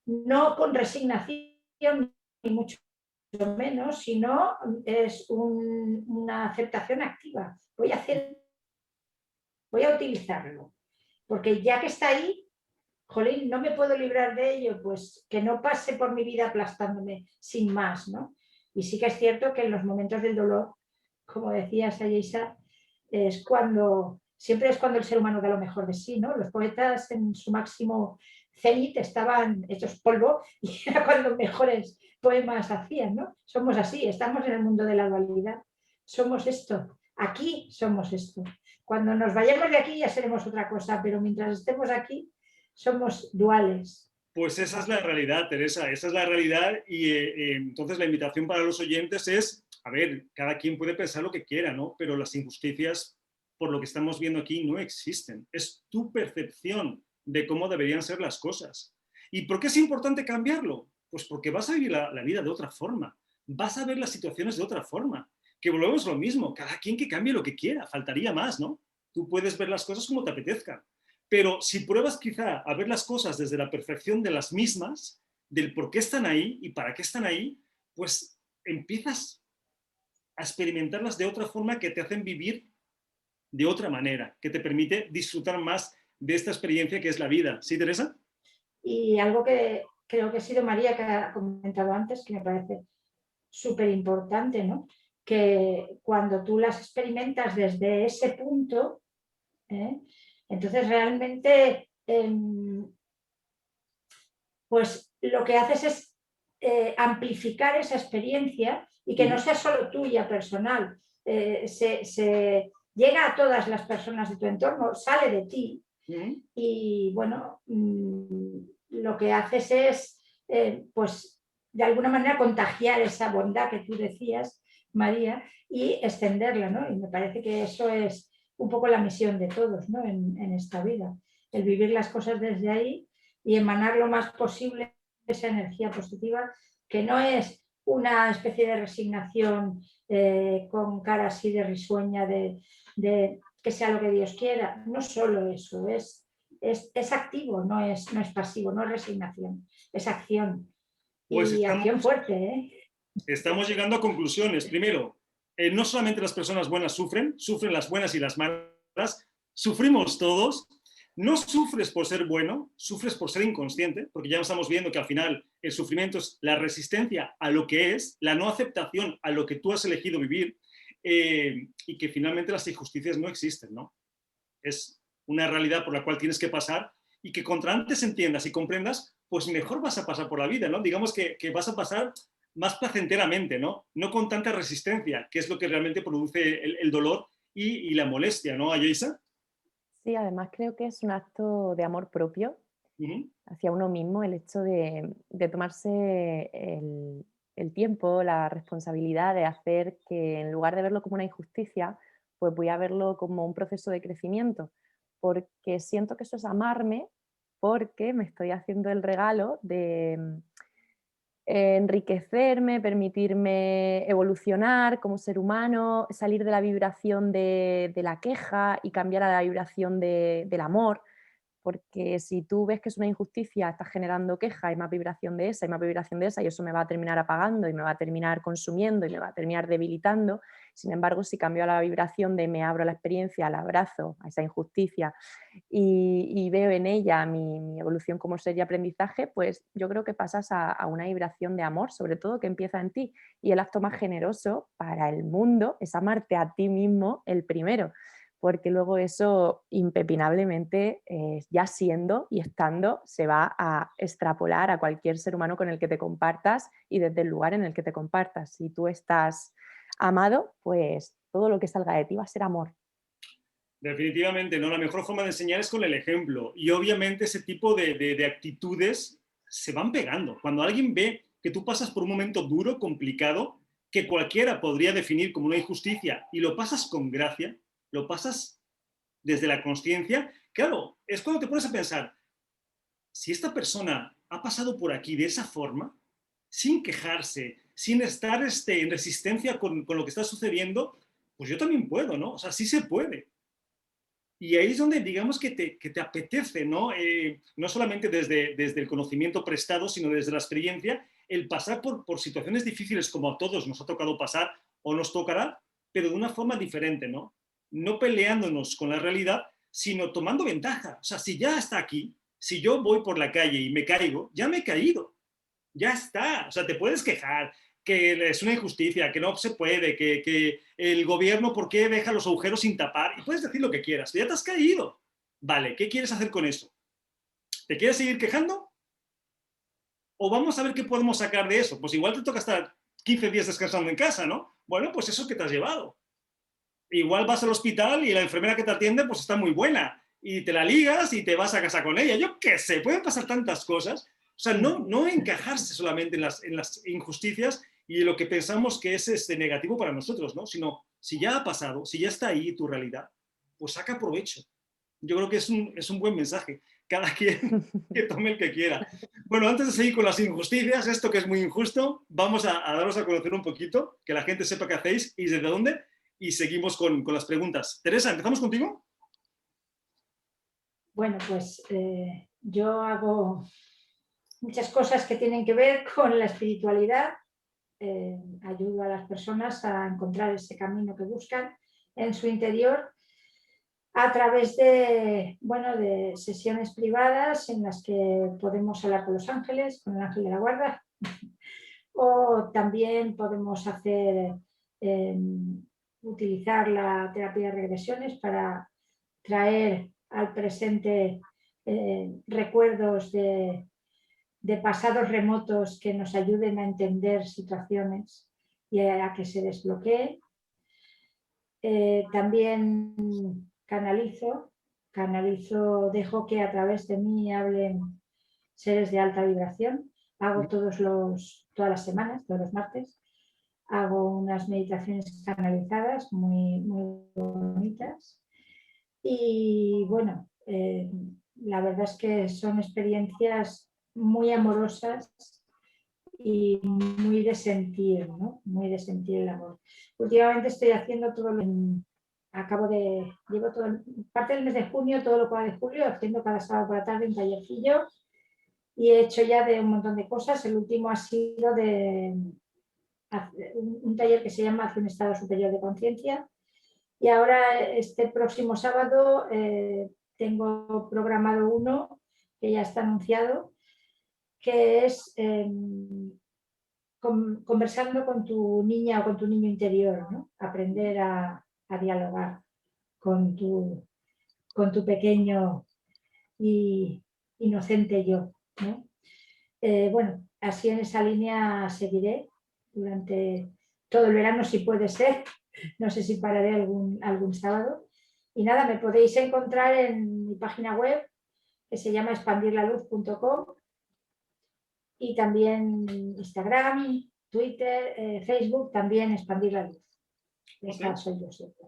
no con resignación ni mucho menos, sino es una aceptación activa. Voy a utilizarlo, porque ya que está ahí, jolín, no me puedo librar de ello, pues que no pase por mi vida aplastándome sin más, ¿no? Y sí que es cierto que en los momentos del dolor, como decía Sayesa, siempre es cuando el ser humano da lo mejor de sí, ¿no? Los poetas en su máximo cenit estaban hechos polvo y era cuando mejores poemas hacían, ¿no? Somos así, estamos en el mundo de la dualidad, somos esto, aquí somos esto. Cuando nos vayamos de aquí ya seremos otra cosa, pero mientras estemos aquí somos duales. Pues esa es la realidad, Teresa, esa es la realidad y entonces la invitación para los oyentes es, a ver, cada quien puede pensar lo que quiera, ¿no? Pero las injusticias, por lo que estamos viendo aquí, no existen. Es tu percepción de cómo deberían ser las cosas. ¿Y por qué es importante cambiarlo? Pues porque vas a vivir la vida de otra forma, vas a ver las situaciones de otra forma, que volvemos a lo mismo, cada quien que cambie lo que quiera, faltaría más, ¿no? Tú puedes ver las cosas como te apetezca, pero si pruebas quizá a ver las cosas desde la perfección de las mismas, del por qué están ahí y para qué están ahí, pues empiezas a experimentarlas de otra forma que te hacen vivir de otra manera, que te permite disfrutar más de esta experiencia que es la vida. ¿Sí, Teresa? Y algo que creo que ha sido María que ha comentado antes, que me parece súper importante, ¿no? Que cuando tú las experimentas desde ese punto, entonces realmente pues lo que haces es amplificar esa experiencia y que no sea solo tuya, personal, se llega a todas las personas de tu entorno, sale de ti y bueno, lo que haces es pues de alguna manera contagiar esa bondad que tú decías, María, y extenderla, ¿no? Y me parece que eso es un poco la misión de todos, ¿no? En esta vida, el vivir las cosas desde ahí y emanar lo más posible esa energía positiva, que no es una especie de resignación con cara así de risueña de que sea lo que Dios quiera. No solo eso, es activo, no es pasivo, no es resignación, es acción. Pues y acción fuerte, ¿eh? Estamos llegando a conclusiones. Primero, no solamente las personas buenas sufren las buenas y las malas, sufrimos todos. No sufres por ser bueno, sufres por ser inconsciente, porque ya estamos viendo que al final el sufrimiento es la resistencia a lo que es, la no aceptación a lo que tú has elegido vivir, y que finalmente las injusticias no existen, ¿no? Es una realidad por la cual tienes que pasar y que contra antes entiendas y comprendas, pues mejor vas a pasar por la vida, ¿no? Digamos que vas a pasar más placenteramente, ¿no? No con tanta resistencia, que es lo que realmente produce el dolor y la molestia, ¿no, Ayesa? Sí, además creo que es un acto de amor propio hacia uno mismo, el hecho de tomarse el tiempo, la responsabilidad de hacer que en lugar de verlo como una injusticia, pues voy a verlo como un proceso de crecimiento, porque siento que eso es amarme, porque me estoy haciendo el regalo de enriquecerme, permitirme evolucionar como ser humano, salir de la vibración de la queja y cambiar a la vibración del amor, porque si tú ves que es una injusticia, estás generando queja y más vibración de esa y más vibración de esa, y eso me va a terminar apagando y me va a terminar consumiendo y me va a terminar debilitando. Sin embargo, si cambio a la vibración de me abro a la experiencia, al abrazo, a esa injusticia y veo en ella mi evolución como ser y aprendizaje, pues yo creo que pasas a una vibración de amor, sobre todo que empieza en ti. Y el acto más generoso para el mundo es amarte a ti mismo el primero, porque luego eso impepinablemente, ya siendo y estando, se va a extrapolar a cualquier ser humano con el que te compartas y desde el lugar en el que te compartas. Si tú estás amado, pues todo lo que salga de ti va a ser amor. Definitivamente, ¿no? La mejor forma de enseñar es con el ejemplo. Y obviamente ese tipo de actitudes se van pegando. Cuando alguien ve que tú pasas por un momento duro, complicado, que cualquiera podría definir como una injusticia, y lo pasas con gracia, lo pasas desde la consciencia, claro, es cuando te pones a pensar, si esta persona ha pasado por aquí de esa forma, sin quejarse, sin estar en resistencia con lo que está sucediendo, pues yo también puedo, ¿no? O sea, sí se puede. Y ahí es donde digamos que te apetece, ¿no? No solamente desde el conocimiento prestado, sino desde la experiencia, el pasar por situaciones difíciles como a todos nos ha tocado pasar o nos tocará, pero de una forma diferente, ¿no? No peleándonos con la realidad, sino tomando ventaja. O sea, si ya está aquí, si yo voy por la calle y me caigo, ya me he caído. Ya está. O sea, te puedes quejar, que es una injusticia, que no se puede, que el gobierno, ¿por qué deja los agujeros sin tapar? Y puedes decir lo que quieras, ya te has caído. Vale, ¿qué quieres hacer con eso? ¿Te quieres seguir quejando? ¿O vamos a ver qué podemos sacar de eso? Pues igual te toca estar 15 días descansando en casa, ¿no? Bueno, pues eso que te has llevado. Igual vas al hospital y la enfermera que te atiende pues está muy buena y te la ligas y te vas a casa con ella. Yo qué sé, pueden pasar tantas cosas. O sea, no encajarse solamente en las injusticias y lo que pensamos que es negativo para nosotros, ¿no? Sino, si ya ha pasado, si ya está ahí tu realidad, pues saca provecho. Yo creo que es un buen mensaje. cada quien que tome el que quiera. Bueno, antes de seguir con las injusticias, esto que es muy injusto, vamos a daros a conocer un poquito, que la gente sepa qué hacéis y desde dónde, y seguimos con las preguntas. Teresa, ¿empezamos contigo? Bueno, pues yo hago muchas cosas que tienen que ver con la espiritualidad. Ayudo a las personas a encontrar ese camino que buscan en su interior a través de, bueno, de sesiones privadas en las que podemos hablar con los ángeles, con el ángel de la guarda, o también podemos utilizar la terapia de regresiones para traer al presente recuerdos de pasados remotos que nos ayuden a entender situaciones y a que se desbloqueen. También canalizo, dejo que a través de mí hablen seres de alta vibración. Hago todas las semanas, todos los martes, hago unas meditaciones canalizadas muy, muy bonitas. Y bueno, la verdad es que son experiencias muy amorosas y muy de sentir, ¿no? Muy de sentir el amor. Últimamente estoy haciendo todo lo llevo parte del mes de junio, todo lo cual de julio, haciendo cada sábado por la tarde un tallercillo y he hecho ya de un montón de cosas. El último ha sido de un taller que se llama Hacia un estado superior de conciencia. Y ahora este próximo sábado tengo programado uno que ya está anunciado, que es conversando con tu niña o con tu niño interior, ¿no? Aprender a dialogar con tu pequeño y inocente yo, ¿no? Bueno, así en esa línea seguiré durante todo el verano, si puede ser. No sé si pararé algún sábado. Y nada, me podéis encontrar en mi página web, que se llama expandirlaluz.com, y también Instagram, Twitter, Facebook, también Expandir la Luz. Esta soy yo siempre.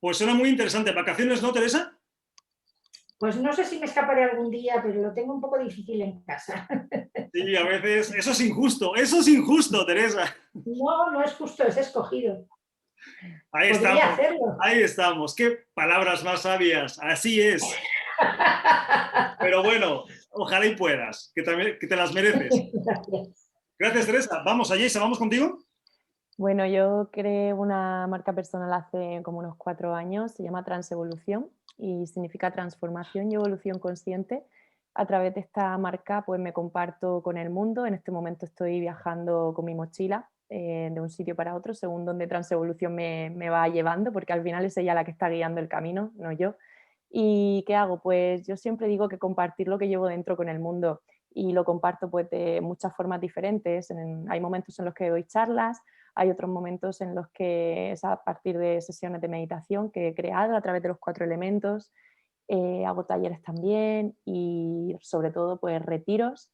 Pues suena muy interesante. ¿Vacaciones no, Teresa? Pues no sé si me escaparé algún día, pero lo tengo un poco difícil en casa. Sí, a veces. Eso es injusto, Teresa. No, no es justo, es escogido. Ahí Podría estamos. hacerlo. Ahí estamos. Qué palabras más sabias. Así es. Pero bueno, ojalá y puedas, que te las mereces. Gracias. Gracias, Teresa. Vamos, Ayesa, ¿vamos contigo? Bueno, yo creé una marca personal hace como unos 4 años, se llama Transevolución y significa transformación y evolución consciente. A través de esta marca pues me comparto con el mundo. En este momento estoy viajando con mi mochila de un sitio para otro según donde Transevolución me va llevando, porque al final es ella la que está guiando el camino, no yo. ¿Y qué hago? Pues yo siempre digo que compartir lo que llevo dentro con el mundo, y lo comparto pues de muchas formas diferentes. Hay momentos en los que doy charlas, hay otros momentos en los que es a partir de sesiones de meditación que he creado a través de los 4 elementos, hago talleres también y sobre todo pues retiros.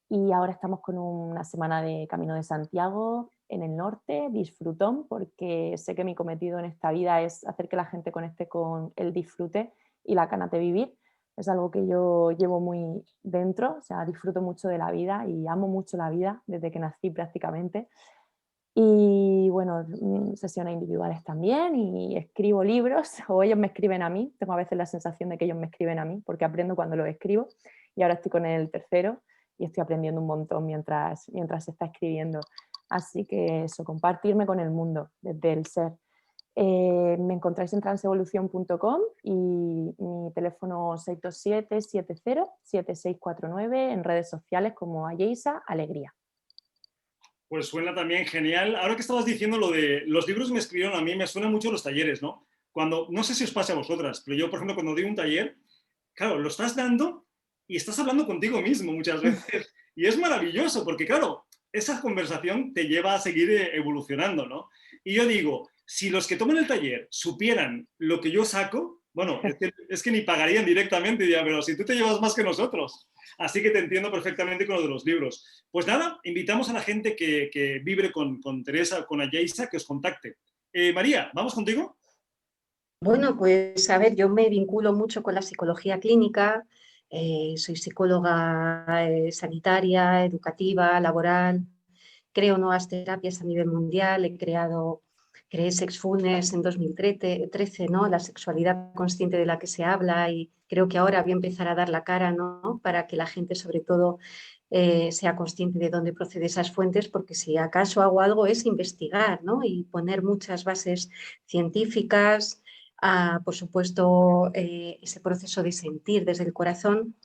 Y ahora estamos con una semana de Camino de Santiago en el norte, disfrutón, porque sé que mi cometido en esta vida es hacer que la gente conecte con el disfrute y la ganas de vivir. Es algo que yo llevo muy dentro, o sea, disfruto mucho de la vida y amo mucho la vida desde que nací prácticamente. Y bueno, sesiones individuales también, y escribo libros o ellos me escriben a mí. Tengo a veces la sensación de que ellos me escriben a mí porque aprendo cuando los escribo, y ahora estoy con el tercero y estoy aprendiendo un montón mientras se está escribiendo. Así que eso, compartirme con el mundo desde el ser. Me encontráis en transevolución.com y mi teléfono 627-70-7649, en redes sociales como Ayesa Alegría. Pues suena también genial. Ahora que estabas diciendo lo de los libros que me escribieron a mí, me suenan mucho los talleres, ¿no? No sé si os pasa a vosotras, pero yo, por ejemplo, cuando doy un taller, claro, lo estás dando y estás hablando contigo mismo muchas veces. Y es maravilloso porque, claro, esa conversación te lleva a seguir evolucionando, ¿no? Y yo digo, si los que toman el taller supieran lo que yo saco, bueno, es que ni pagarían directamente, diría, pero si tú te llevas más que nosotros. Así que te entiendo perfectamente con lo de los libros. Pues nada, invitamos a la gente que vibre con Teresa, con Ayesa, que os contacte. María, ¿vamos contigo? Bueno, pues a ver, yo me vinculo mucho con la psicología clínica, soy psicóloga sanitaria, educativa, laboral, creo nuevas terapias a nivel mundial, creé Sexfulness en 2013, ¿no? La sexualidad consciente de la que se habla y creo que ahora voy a empezar a dar la cara, ¿no? Para que la gente sobre todo sea consciente de dónde proceden esas fuentes, porque si acaso hago algo es investigar, ¿no? Y poner muchas bases científicas, por supuesto, ese proceso de sentir desde el corazón,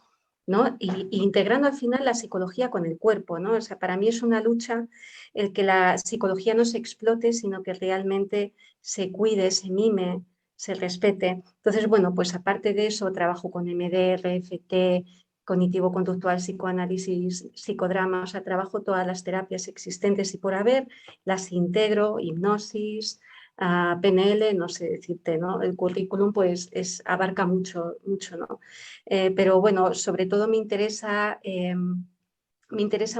¿no? Y integrando al final la psicología con el cuerpo, ¿no? O sea, para mí es una lucha el que la psicología no se explote, sino que realmente se cuide, se mime, se respete. Entonces, bueno, pues aparte de eso, trabajo con MDR, FT, cognitivo-conductual, psicoanálisis, psicodrama, o sea, trabajo todas las terapias existentes y por haber, las integro, hipnosis, PNL, no sé decirte, ¿no? El currículum pues abarca mucho, mucho, ¿no? Pero bueno, sobre todo me interesa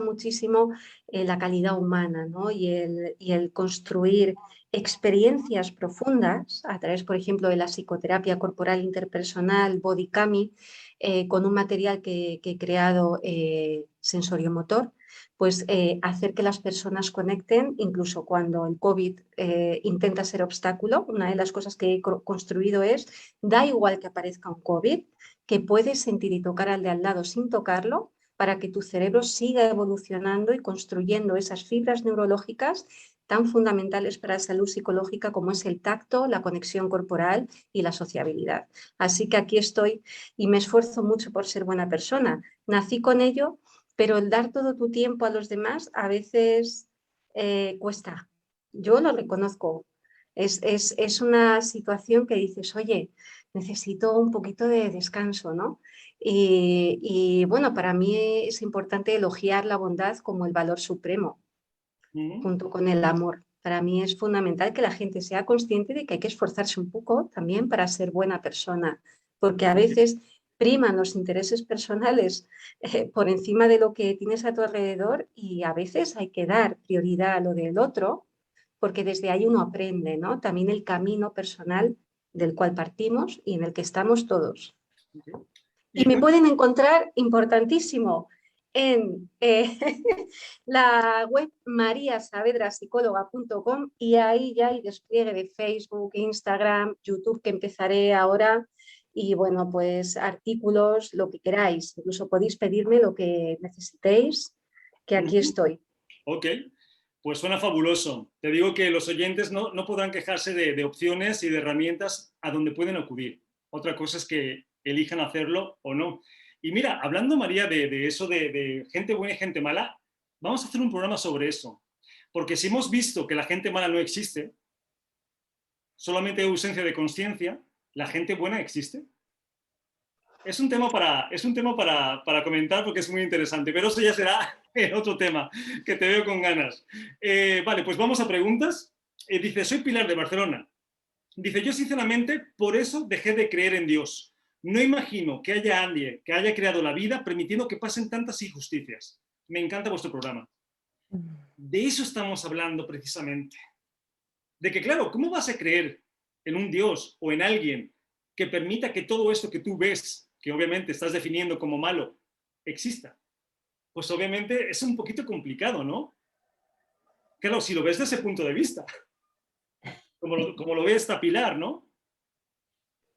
muchísimo la calidad humana, ¿no? Y el construir experiencias profundas a través, por ejemplo, de la psicoterapia corporal interpersonal, body kami, con un material que he creado sensoriomotor, pues hacer que las personas conecten, incluso cuando el COVID intenta ser obstáculo. Una de las cosas que he construido es, da igual que aparezca un COVID, que puedes sentir y tocar al de al lado sin tocarlo, para que tu cerebro siga evolucionando y construyendo esas fibras neurológicas tan fundamentales para la salud psicológica como es el tacto, la conexión corporal y la sociabilidad. Así que aquí estoy y me esfuerzo mucho por ser buena persona. Nací con ello, pero el dar todo tu tiempo a los demás a veces cuesta. Yo lo reconozco. Es una situación que dices, oye, necesito un poquito de descanso, ¿no? Y bueno, para mí es importante elogiar la bondad como el valor supremo, junto con el amor. Para mí es fundamental que la gente sea consciente de que hay que esforzarse un poco también para ser buena persona, porque a veces priman los intereses personales por encima de lo que tienes a tu alrededor y a veces hay que dar prioridad a lo del otro, porque desde ahí uno aprende, ¿no? También el camino personal del cual partimos y en el que estamos todos. Y Y me pueden encontrar, importantísimo, en la web mariasaavedrapsicóloga.com y ahí ya hay despliegue de Facebook, Instagram, YouTube, que empezaré ahora. Y bueno, pues artículos, lo que queráis. Incluso podéis pedirme lo que necesitéis, que aquí estoy. Ok, pues suena fabuloso. Te digo que los oyentes no podrán quejarse de opciones y de herramientas a donde pueden acudir. Otra cosa es que elijan hacerlo o no. Y mira, hablando, María, de eso de gente buena y gente mala, vamos a hacer un programa sobre eso. Porque si hemos visto que la gente mala no existe, solamente hay ausencia de conciencia, ¿la gente buena existe? Es un tema para comentar porque es muy interesante, pero eso ya será otro tema, que te veo con ganas. Vale, pues vamos a preguntas. Dice, soy Pilar de Barcelona. Dice, yo sinceramente por eso dejé de creer en Dios. No imagino que haya alguien que haya creado la vida permitiendo que pasen tantas injusticias. Me encanta vuestro programa. De eso estamos hablando precisamente. De que, claro, ¿cómo vas a creer en un Dios o en alguien que permita que todo esto que tú ves, que obviamente estás definiendo como malo, exista? Pues obviamente es un poquito complicado, ¿no? Claro, si lo ves desde ese punto de vista, como lo ve esta Pilar, ¿no?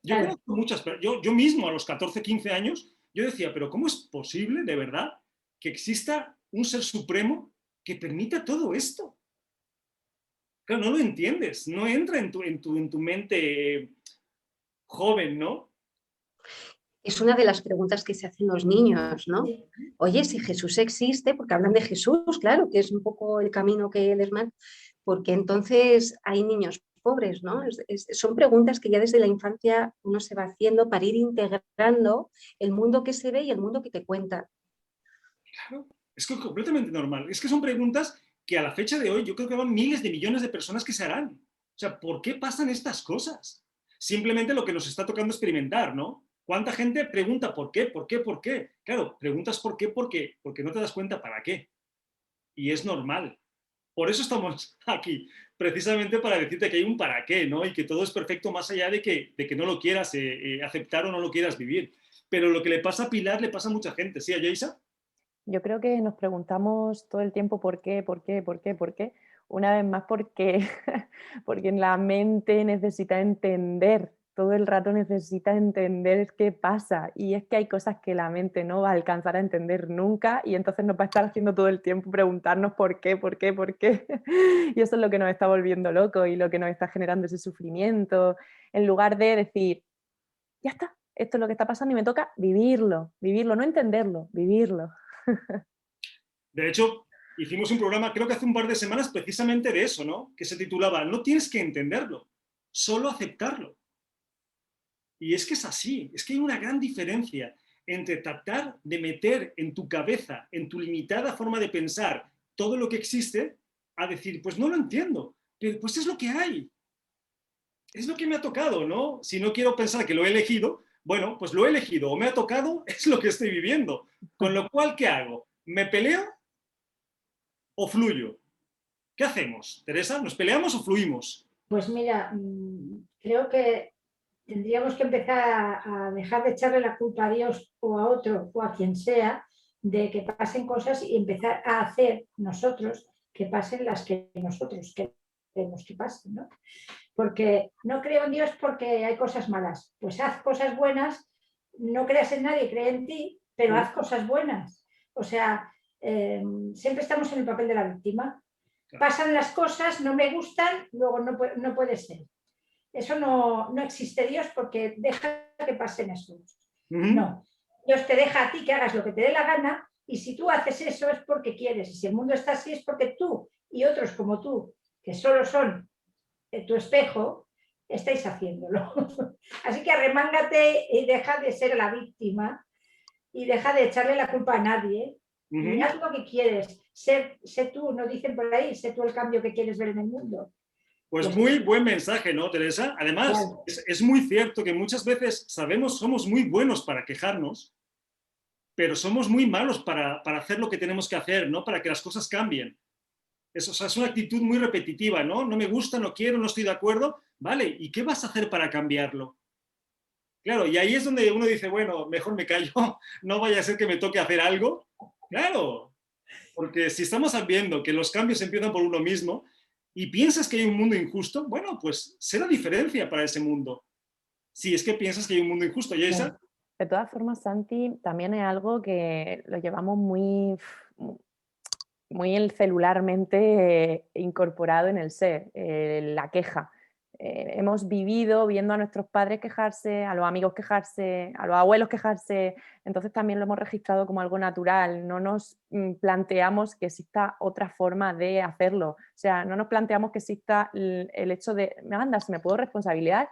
Yo conozco muchas, yo mismo a los 14, 15 años, yo decía, pero ¿cómo es posible, de verdad, que exista un ser supremo que permita todo esto? Claro, no lo entiendes, no entra en tu mente joven, ¿no? Es una de las preguntas que se hacen los niños, ¿no? Oye, si Jesús existe, porque hablan de Jesús, claro, que es un poco el camino que él es más, porque entonces hay niños pobres, ¿no? Son preguntas que ya desde la infancia uno se va haciendo para ir integrando el mundo que se ve y el mundo que te cuenta. Claro, es completamente normal. Es que son preguntas que a la fecha de hoy yo creo que van miles de millones de personas que se harán. O sea, ¿por qué pasan estas cosas? Simplemente lo que nos está tocando experimentar, ¿no? ¿Cuánta gente pregunta por qué, por qué, por qué? Claro, preguntas por qué porque no te das cuenta para qué. Y es normal. Por eso estamos aquí, precisamente para decirte que hay un para qué, ¿no? Y que todo es perfecto más allá de que no lo quieras aceptar o no lo quieras vivir. Pero lo que le pasa a Pilar le pasa a mucha gente. ¿Sí, a Yeisa? Yo creo que nos preguntamos todo el tiempo por qué, por qué, por qué, por qué. Una vez más porque, porque la mente necesita entender, todo el rato necesita entender qué pasa. Y es que hay cosas que la mente no va a alcanzar a entender nunca y entonces nos va a estar haciendo todo el tiempo preguntarnos por qué, por qué, por qué. Y eso es lo que nos está volviendo locos y lo que nos está generando ese sufrimiento, en lugar de decir, ya está, esto es lo que está pasando y me toca vivirlo, vivirlo, no entenderlo, vivirlo. De hecho, hicimos un programa, creo que hace un par de semanas, precisamente de eso, ¿no? Que se titulaba No tienes que entenderlo, solo aceptarlo. Y es que es así, es que hay una gran diferencia entre tratar de meter en tu cabeza, en tu limitada forma de pensar, todo lo que existe, a decir, pues no lo entiendo, pero pues es lo que hay. Es lo que me ha tocado, ¿no? Si no quiero pensar que lo he elegido, bueno, pues lo he elegido o me ha tocado, es lo que estoy viviendo. Con lo cual, ¿qué hago? ¿Me peleo o fluyo? ¿Qué hacemos, Teresa? ¿Nos peleamos o fluimos? Pues mira, creo que tendríamos que empezar a dejar de echarle la culpa a Dios o a otro o a quien sea de que pasen cosas y empezar a hacer nosotros que pasen las que nosotros queremos que pasen, ¿no? Porque no creo en Dios porque hay cosas malas. Pues haz cosas buenas, no creas en nadie, cree en ti, pero haz cosas buenas. O sea, siempre estamos en el papel de la víctima. Pasan las cosas, no me gustan, luego no puede ser. Eso no existe Dios porque deja que pasen eso. No. Dios te deja a ti que hagas lo que te dé la gana y si tú haces eso es porque quieres. Y si el mundo está así es porque tú y otros como tú, que solo son tu espejo, estáis haciéndolo. Así que arremángate y deja de ser la víctima y deja de echarle la culpa a nadie. Y haz lo que quieres. Sé tú, no dicen por ahí, sé tú el cambio que quieres ver en el mundo. Pues muy buen mensaje, ¿no, Teresa? Además, claro, es muy cierto que muchas veces somos muy buenos para quejarnos, pero somos muy malos para hacer lo que tenemos que hacer, ¿no? Para que las cosas cambien. O sea, es una actitud muy repetitiva, ¿no? No me gusta, no quiero, no estoy de acuerdo. Vale, ¿y qué vas a hacer para cambiarlo? Claro, y ahí es donde uno dice, bueno, mejor me callo, no vaya a ser que me toque hacer algo. Claro, porque si estamos viendo que los cambios empiezan por uno mismo y piensas que hay un mundo injusto, bueno, pues sé la diferencia para ese mundo. Si es que piensas que hay un mundo injusto, ¿y esa? De todas formas, Santi, también es algo que lo llevamos muy celularmente incorporado en el ser, la queja. Hemos vivido viendo a nuestros padres quejarse, a los amigos quejarse, a los abuelos quejarse, entonces también lo hemos registrado como algo natural, no nos planteamos que exista otra forma de hacerlo, o sea, no nos planteamos que exista el hecho de, anda, si me puedo responsabilizar,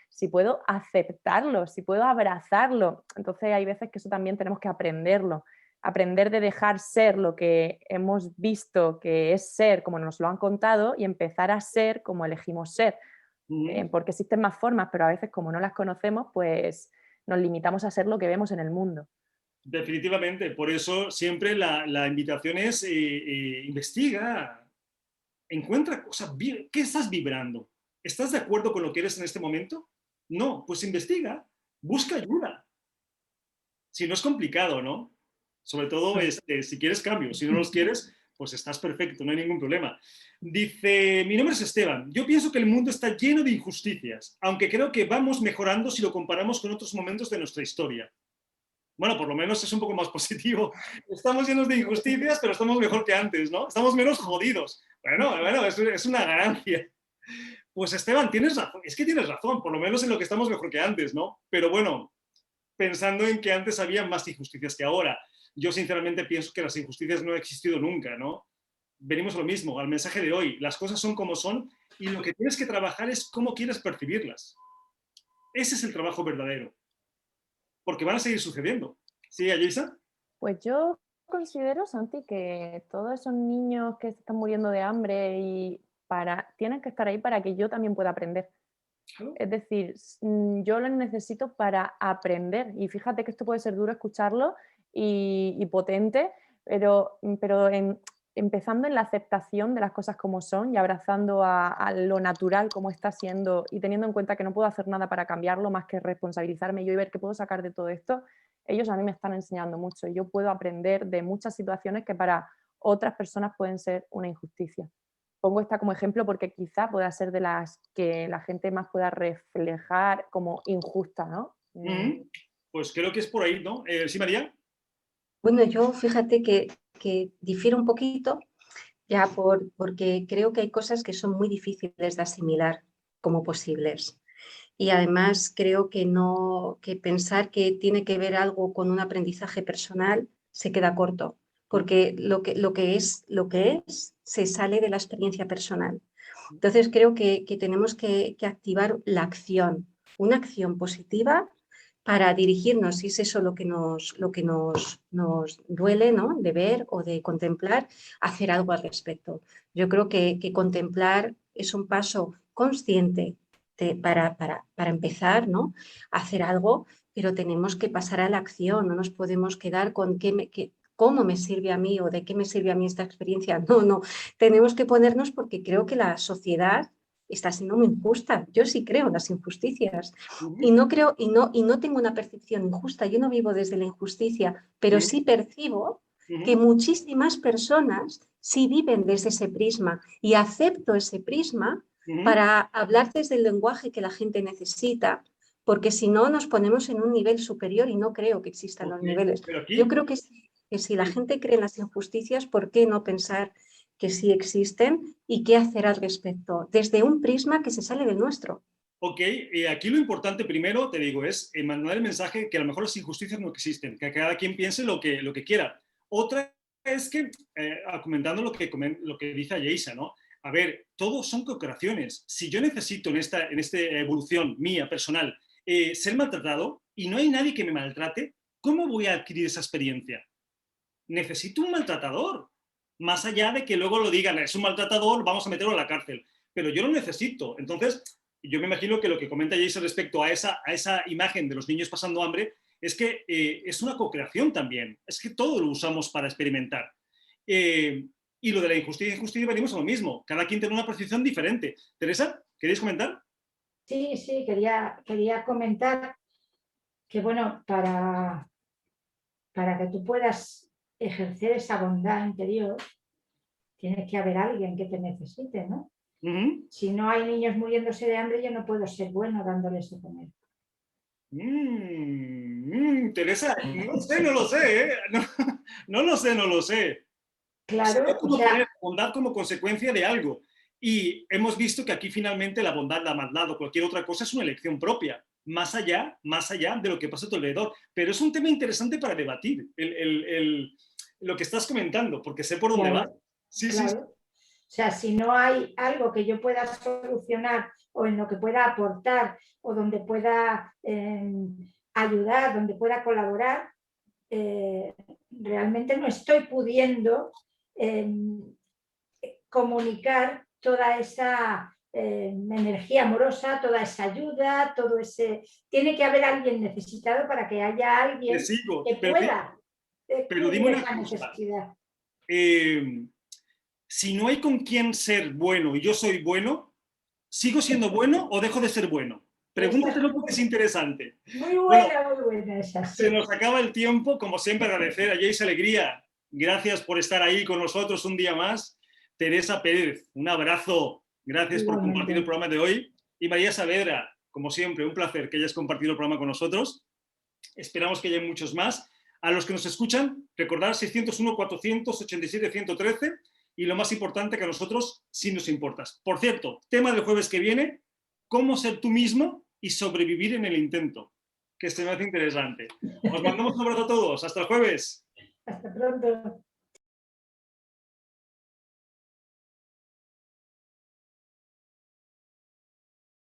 si puedo aceptarlo, si puedo abrazarlo, entonces hay veces que eso también tenemos que aprenderlo. Aprender de dejar ser lo que hemos visto que es ser como nos lo han contado y empezar a ser como elegimos ser. Porque existen más formas, pero a veces como no las conocemos, pues nos limitamos a ser lo que vemos en el mundo. Definitivamente, por eso siempre la invitación es investiga, encuentra cosas, ¿qué estás vibrando? ¿Estás de acuerdo con lo que eres en este momento? No, pues investiga, busca ayuda. Si no es complicado, ¿no? Sobre todo si quieres cambios, si no los quieres, pues estás perfecto, no hay ningún problema. Dice, mi nombre es Esteban, yo pienso que el mundo está lleno de injusticias, aunque creo que vamos mejorando si lo comparamos con otros momentos de nuestra historia. Bueno, por lo menos es un poco más positivo. Estamos llenos de injusticias, pero estamos mejor que antes, ¿no? Estamos menos jodidos. Bueno, es una ganancia. Pues Esteban, tienes razón, es que tienes razón, por lo menos en lo que estamos mejor que antes, ¿no? Pero bueno, pensando en que antes había más injusticias que ahora. Yo sinceramente pienso que las injusticias no han existido nunca, ¿no? Venimos a lo mismo, al mensaje de hoy. Las cosas son como son y lo que tienes que trabajar es cómo quieres percibirlas. Ese es el trabajo verdadero. Porque van a seguir sucediendo. ¿Sí, Ayesa? Pues yo considero, Santi, que todos esos niños que se están muriendo de hambre tienen que estar ahí para que yo también pueda aprender. ¿Claro? Es decir, yo los necesito para aprender. Y fíjate que esto puede ser duro escucharlo y potente, pero empezando en la aceptación de las cosas como son y abrazando a lo natural como está siendo y teniendo en cuenta que no puedo hacer nada para cambiarlo más que responsabilizarme yo y ver qué puedo sacar de todo esto, ellos a mí me están enseñando mucho y yo puedo aprender de muchas situaciones que para otras personas pueden ser una injusticia. Pongo esta como ejemplo porque quizá pueda ser de las que la gente más pueda reflejar como injusta, ¿no? Pues creo que es por ahí, ¿no? ¿Sí, María? Bueno, yo fíjate que difiero un poquito, ya porque creo que hay cosas que son muy difíciles de asimilar como posibles. Y además creo que no, que pensar que tiene que ver algo con un aprendizaje personal se queda corto, porque lo que es se sale de la experiencia personal. Entonces creo que tenemos que activar la acción, una acción positiva para dirigirnos, si es eso lo que nos duele, ¿no? De ver o de contemplar, hacer algo al respecto. Yo creo que contemplar es un paso consciente para empezar, ¿no? A hacer algo, pero tenemos que pasar a la acción, no nos podemos quedar con cómo me sirve a mí o de qué me sirve a mí esta experiencia. No, tenemos que ponernos porque creo que la sociedad está siendo muy injusta. Yo sí creo en las injusticias y no creo y no tengo una percepción injusta. Yo no vivo desde la injusticia, pero sí percibo que muchísimas personas sí viven desde ese prisma y acepto ese prisma para hablar desde el lenguaje que la gente necesita, porque si no nos ponemos en un nivel superior y no creo que existan los niveles. Yo creo que si la gente cree en las injusticias, ¿por qué no pensar que sí existen y qué hacer al respecto? Desde un prisma que se sale del nuestro. Ok, aquí lo importante primero, te digo, es mandar el mensaje que a lo mejor las injusticias no existen, que cada quien piense lo que quiera. Otra es que, comentando lo que dice Yeisa, ¿no? A ver, todos son co-creaciones. Si yo necesito en esta evolución mía, personal, ser maltratado y no hay nadie que me maltrate, ¿cómo voy a adquirir esa experiencia? Necesito un maltratador. Más allá de que luego lo digan, es un maltratador, vamos a meterlo a la cárcel. Pero yo lo necesito. Entonces, yo me imagino que lo que comenta Jason respecto a esa imagen de los niños pasando hambre es que es una co-creación también. Es que todo lo usamos para experimentar. Y lo de la injusticia y injusticia venimos a lo mismo. Cada quien tiene una percepción diferente. Teresa, ¿queréis comentar? Sí, quería comentar que, bueno, para que tú puedas ejercer esa bondad interior, tiene que haber alguien que te necesite, ¿no? Si no hay niños muriéndose de hambre, yo no puedo ser bueno dándoles de comer. Teresa, no lo sé, ¿eh? No lo sé. Claro, O sea, poner bondad como consecuencia de algo. Y hemos visto que aquí finalmente la bondad, la maldad o cualquier otra cosa es una elección propia, más allá de lo que pasa a tu alrededor. Pero es un tema interesante para debatir, lo que estás comentando, porque sé por dónde va. Sí. O sea, si no hay algo que yo pueda solucionar o en lo que pueda aportar o donde pueda ayudar, donde pueda colaborar, realmente no estoy pudiendo comunicar toda esa energía amorosa, toda esa ayuda, todo ese... Tiene que haber alguien necesitado para que haya alguien que pueda cubrir esa necesidad. Si no hay con quién ser bueno y yo soy bueno, ¿sigo siendo bueno o dejo de ser bueno? Pregúntatelo porque es interesante. Muy buena esa. Se nos acaba el tiempo, como siempre agradecer a Jace Alegría. Gracias por estar ahí con nosotros un día más. Teresa Pérez, un abrazo. Gracias por compartir el programa de hoy. Y María Saavedra, como siempre, un placer que hayas compartido el programa con nosotros. Esperamos que haya muchos más. A los que nos escuchan, recordar 601-487-113 y lo más importante, que a nosotros sí nos importas. Por cierto, tema del jueves que viene, cómo ser tú mismo y sobrevivir en el intento, que se me hace interesante. Os mandamos un abrazo a todos. Hasta el jueves. Hasta pronto.